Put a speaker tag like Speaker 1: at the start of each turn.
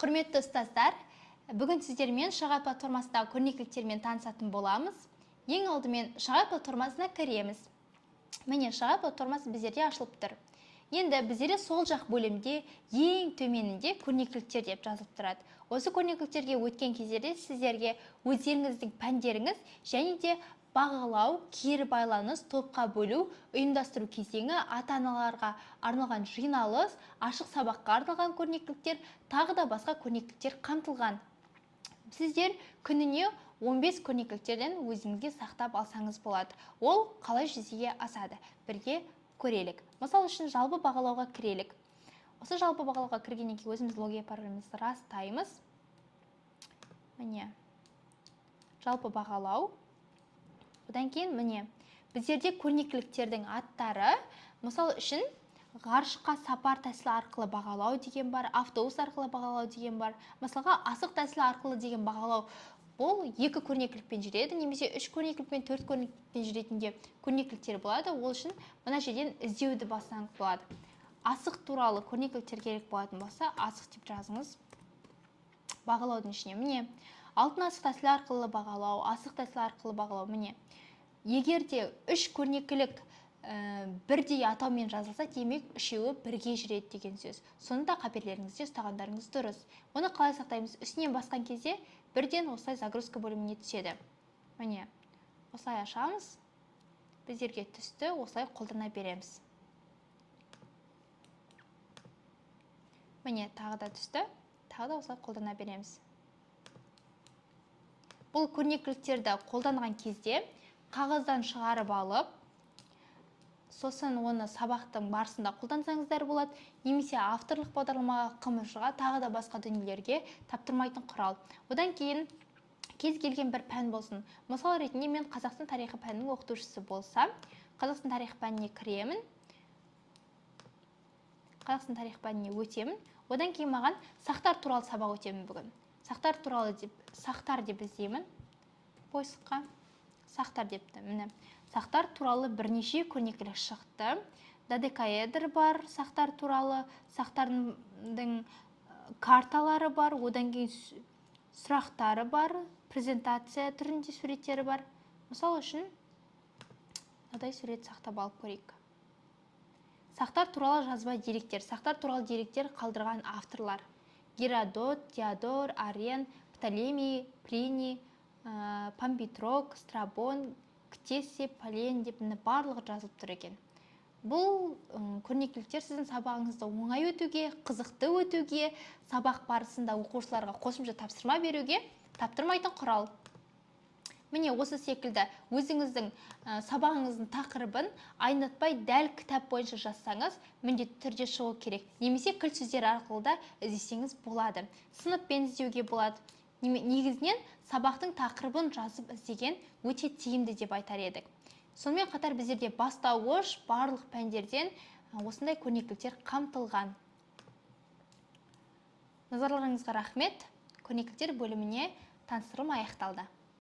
Speaker 1: Құрметті ұстаздар, бүгін сіздермен Шағай платформасындағы көрнекіліктермен танысатын боламыз. Ең алдымен Шағай платформасына кіреміз. Міне Шағай платформасы біздерде ашылып тұр. Енді біздерде сол жақ бөлімде ең төменінде көрнекіліктер деп жазылып тұрады. Осы көрнекіліктерге өткен кездерде сіздерге өздеріңіздің пәндеріңіз және де бағалау, кері байланыс, топқа бөлу, ұйымдастыру кезеңі, ата-аналарға арналған жиналыс, ашық сабаққа арналған көрнекіліктер, тағы да басқа көрнекіліктер қамтылған. Сіздер күніне 15 көрнекіліктерден өзіңізге сақтап алсаңыз болады. Ол қалай жүзеге асады? Бірге көрелік. Мысал үшін жалпы бағалауға кірелік. Осы жалпы бағалауға кіргеннен кейін өзіміз логин паролімізді растаймыз. Міне, жалпы бағалау. Одан кейін міне, біздерде көрнекіліктердің аттары, мысал үшін ғарышқа сапар тәсілі арқылы бағалау деген бар, автобус арқылы бағалау деген бар. Мысалға асық тәсілі арқылы деген бағалау, бұл 2 көрнекілікпен жүреді, немесе 3 көрнекілікпен, 4 көрнекілікпен жүретінде көрнекіліктер болады. Ол үшін мына жерден іздеуді бассаңыз болады. Асық туралы көрнекіліктер керек болатын болса, асық деп жазыңыз. Бағалаудың ішіне міне, алтын асық тәсілі арқылы бағалау, асық тәсілі арқылы бағалау. Міне, егер де 3 көрнекілік бірдей атаумен жазылса, демек үшеуі бірге жүреді деген сөз. Сонда қаперлеріңізде ұстағандарыңыз дұрыс. Оны қалай сақтаймыз? Үстінен басқан кезде бірден осылай загрузка бөліміне түседі. Міне, осылай ашамыз. Біздерге түсті, осылай қолдана береміз. Міне, тағы да түсті, тағы да осылай қолдана береміз. Бұл көрнекіліктерді қолданған кезде қағаздан шығарып алып, сосын оны сабақтың барысында қолдансаңыздар болады, немесе авторлық бағдарламаға, қымызға, тағы да басқа дүниелерге таптырмайтын құрал. Одан кейін кез келген бір пән болсын. Мысал ретінде мен Қазақстан тарихы пәнінің оқытушысы болсам, Қазақстан тарихы пәніне кіремін, Қазақстан тарихы пәніне өтемін. Одан кейін маған сақтар туралы сабақ өтемін бүгін. Сақтар деп іздеймін. Поискқа сақтар депті. Міне, сақтар туралы бірнеше көрнекілік шықты. Додекаэдр бар, сақтар туралы, сақтардың карталары бар, одан кейін сұрақтары бар, презентация түрінде суреттері бар. Мысал үшін, мынадай сурет сақтап алып көрейік. Сақтар туралы жазба деректер. Сақтар туралы деректер қалдырған авторлар. Геродот, Теодор, Арен, Птолемей, Плиний, Пампитрок, Страбон, Ктесий, Полен деп барлығы жазылып тұр екен. Бұл көрнекіліктер сіздің сабағыңызды оңай өтуге, қызықты өтуге, сабақ барысында оқушыларға қосымша тапсырма беруге таптырмайтын құрал. Міне осы секілді өзіңіздің сабағыңыздың тақырыбын айнытпай дәл кітап бойынша жазсаңыз, міндетті түрде шығу керек. Немесе кілт сөздер арқылы да іздесеңіз болады. Сыныппен іздеуге болады. Негізінен сабақтың тақырыбын жазып іздеген өте тиімді деп айтар едік. Сонымен қатар біздерде бастауыш барлық пәндерден осындай көрнекіліктер қамтылған. Назарларыңызға рахмет. Көрнекіліктер бөліміне таныстырылым аяқталды.